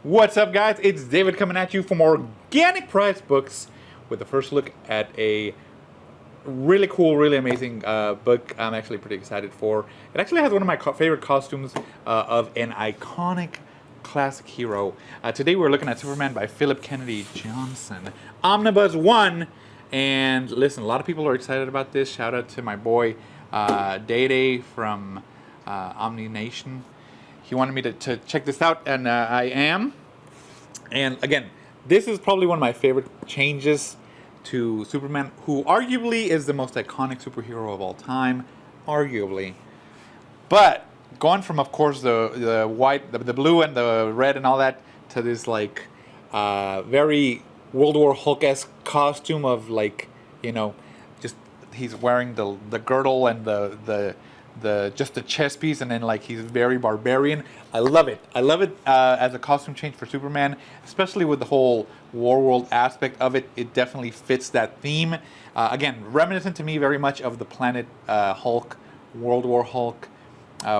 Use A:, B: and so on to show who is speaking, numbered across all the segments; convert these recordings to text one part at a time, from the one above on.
A: What's up, guys? It's David coming at you from Organic Price Books with the first look at a really cool, really amazing book I'm actually pretty excited for. It actually has one of my favorite costumes of an iconic classic hero. Today we're looking at Superman by Phillip Kennedy Johnson. Omnibus 1. And listen, a lot of people are excited about this. Shout out to my boy Day from Omni Nation. He wanted me to check this out, and I am. And again, this is probably one of my favorite changes to Superman, who arguably is the most iconic superhero of all time, arguably. But going from, of course, the white, the blue and the red and all that, to this like very World War Hulk-esque costume of, like, you know, just he's wearing the girdle and the just the chest piece, and then like he's very barbarian. I love it. I love it as a costume change for Superman, especially with the whole war world aspect of it. It definitely fits that theme. Again, reminiscent to me very much of the Planet Hulk, World War Hulk,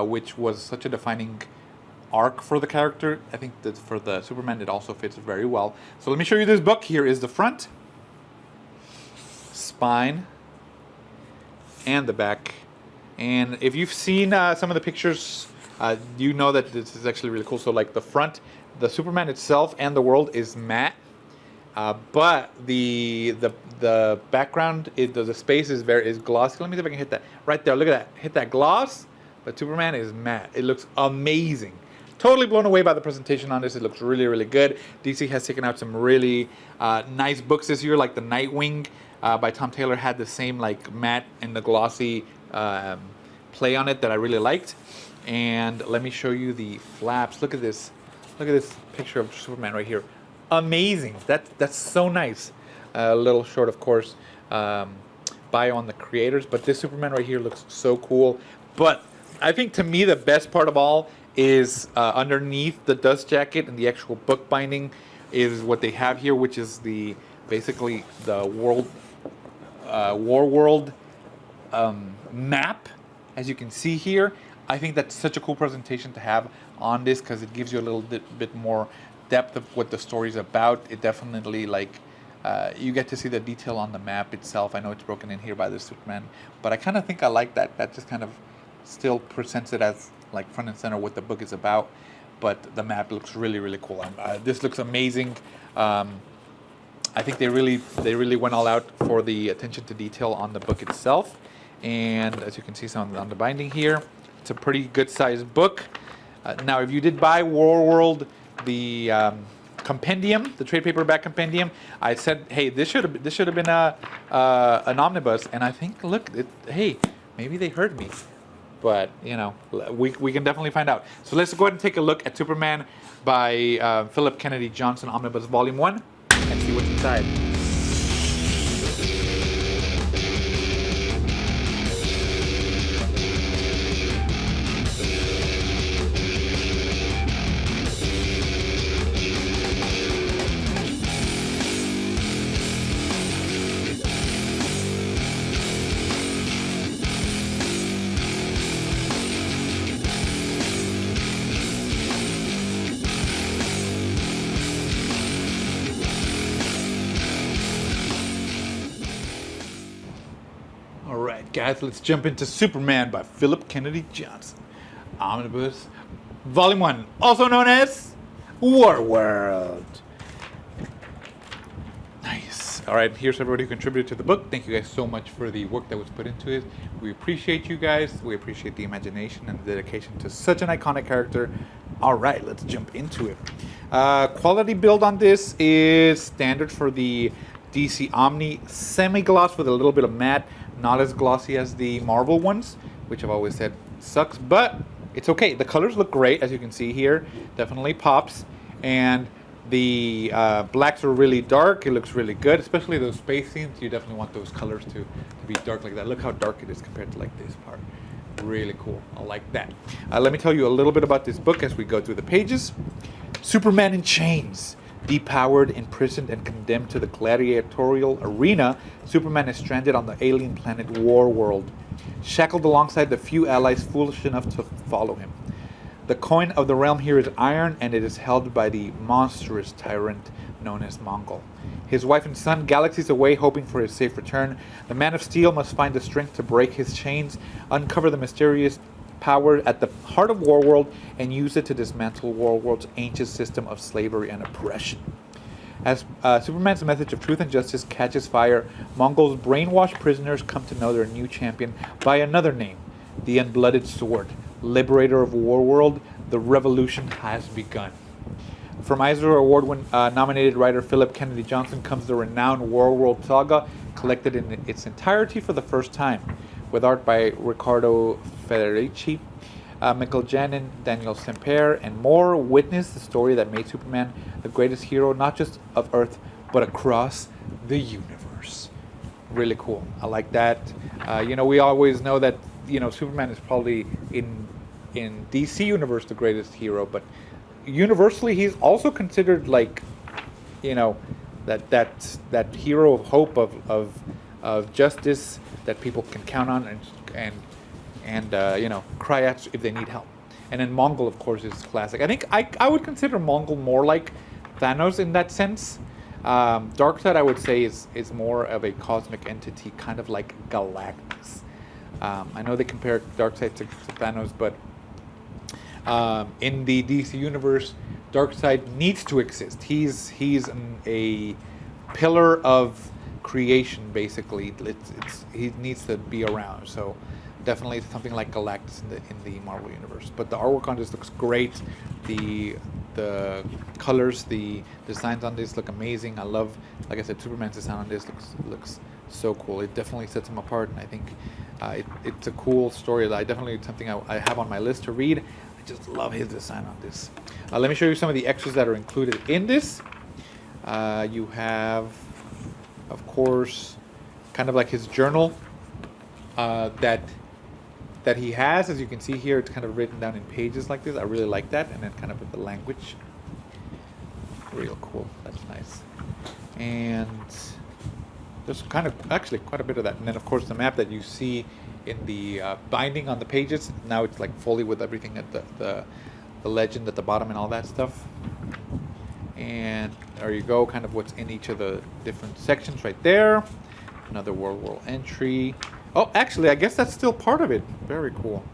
A: which was such a defining arc for the character. I think that for the Superman it also fits very well. So let me show you this book. Here is the front, spine, and the back. And if you've seen some of the pictures, you know that this is actually really cool. So like the front, the Superman itself and the world is matte, but the background, the space is glossy. Let me see if I can hit that right there. Look at that, hit that gloss. But Superman is matte. It looks amazing. Totally blown away by the presentation on this. It looks really, really good. DC has taken out some really nice books this year, like the Nightwing by Tom Taylor had the same like matte and the glossy play on it that I really liked. And let me show you the flaps. Look at this. Look at this picture of Superman right here. Amazing. That's so nice. A little short, of course, bio on the creators, but this Superman right here looks so cool. But I think to me the best part of all is underneath the dust jacket and the actual book binding is what they have here, which is basically the war world map, as you can see here. I think that's such a cool presentation to have on this because it gives you a little bit more depth of what the story's about. It definitely, like, you get to see the detail on the map itself. I know it's broken in here by the Superman, but I kind of think I like that. That just kind of still presents it as like front and center what the book is about. But the map looks really, really cool. This looks amazing. I think they really went all out for the attention to detail on the book itself. And as you can see some on the binding here, it's a pretty good sized book. Now, if you did buy War World, the compendium, the trade paperback compendium, I said, hey, this should have been an omnibus. And I think, look, hey, maybe they heard me. But, you know, we can definitely find out. So let's go ahead and take a look at Superman by Phillip Kennedy Johnson, Omnibus Volume 1, and see what's inside. Alright guys, let's jump into Superman by Phillip Kennedy Johnson. Omnibus Volume 1, also known as War World. Nice. Alright, here's everybody who contributed to the book. Thank you guys so much for the work that was put into it. We appreciate you guys. We appreciate the imagination and the dedication to such an iconic character. Alright, let's jump into it. Quality build on this is standard for the DC Omni, semi-gloss with a little bit of matte. Not as glossy as the Marvel ones, which I've always said sucks, but it's okay. The colors look great, as you can see here. Definitely pops. And the blacks are really dark. It looks really good, especially those space scenes. You definitely want those colors to be dark like that. Look how dark it is compared to like this part. Really cool. I like that. Let me tell you a little bit about this book as we go through the pages. Superman in chains. Depowered, imprisoned, and condemned to the gladiatorial arena, Superman is stranded on the alien planet War World, shackled alongside the few allies foolish enough to follow him. The coin of the realm here is iron, and it is held by the monstrous tyrant known as Mongol. His wife and son, galaxies away, hoping for his safe return. The Man of Steel must find the strength to break his chains, uncover the mysterious power at the heart of Warworld, and use it to dismantle Warworld's ancient system of slavery and oppression. As Superman's message of truth and justice catches fire, Mongol's brainwashed prisoners come to know their new champion by another name, the Unblooded Sword. Liberator of Warworld, the revolution has begun. From Eisner Award nominated writer Phillip Kennedy Johnson comes the renowned Warworld saga, collected in its entirety for the first time, with art by Riccardo Federici, Michael Janin, Daniel Semper, and more. Witness the story that made Superman the greatest hero, not just of Earth, but across the universe. Really cool. I like that. We always know that Superman is probably in DC universe the greatest hero, but universally he's also considered that hero of hope of justice that people can count on and cry out if they need help. And then Mongol, of course, is classic. I think I would consider Mongol more like Thanos in that sense. Darkseid, I would say, is more of a cosmic entity, kind of like Galactus. I know they compare Darkseid to Thanos, but in the DC universe, Darkseid needs to exist. He's a pillar of creation, basically. He needs to be around. So definitely something like Galactus in the Marvel universe. But the artwork on this looks great. The colors, the designs on this look amazing. I love, like I said, Superman's design on this looks so cool. It definitely sets him apart, and I think it's a cool story that something I have on my list to read. I just love his design on this. Let me show you some of the extras that are included in this. You have, of course, kind of like his journal that he has. As you can see here, it's kind of written down in pages like this. I really like that, and then kind of with the language. Real cool. That's nice. And there's actually quite a bit of that. And then, of course, the map that you see in the binding on the pages. Now it's like fully with everything at the legend at the bottom and all that stuff. And there you go, kind of what's in each of the different sections right there. Another World entry. Oh, actually, I guess that's still part of it. Very cool.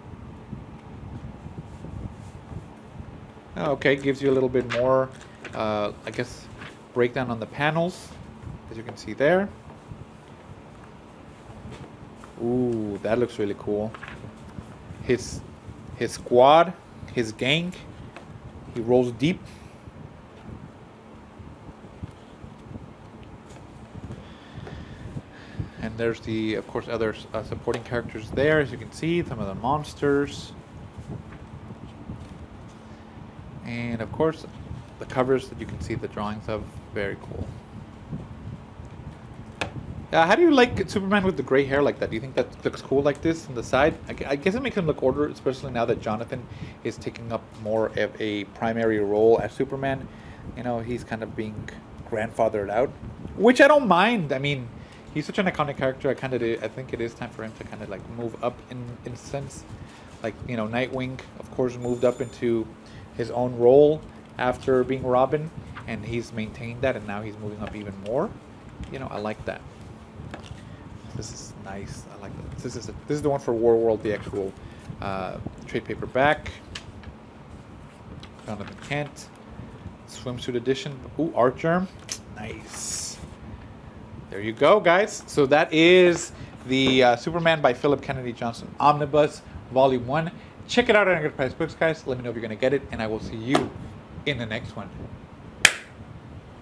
A: Okay, gives you a little bit more, I guess, breakdown on the panels, as you can see there. Ooh, that looks really cool. His squad, his gang, he rolls deep. And there's of course, other supporting characters there, as you can see, some of the monsters. And of course, the covers that you can see the drawings of, very cool. How do you like Superman with the gray hair like that? Do you think that looks cool like this on the side? I guess it makes him look older, especially now that Jonathan is taking up more of a primary role as Superman. He's kind of being grandfathered out, which I don't mind. I mean, he's such an iconic character. I think it is time for him to kind of like move up in a sense. Like, Nightwing, of course, moved up into his own role after being Robin, and he's maintained that, and now he's moving up even more. I like that. This is nice. I like that. This is the one for Warworld, the actual trade paperback. Jonathan Kent, swimsuit edition. Ooh, art germ. Nice. There you go, guys. So that is the Superman by Phillip Kennedy Johnson Omnibus, Volume 1. Check it out at Organic Priced Books, guys. Let me know if you're going to get it, and I will see you in the next one.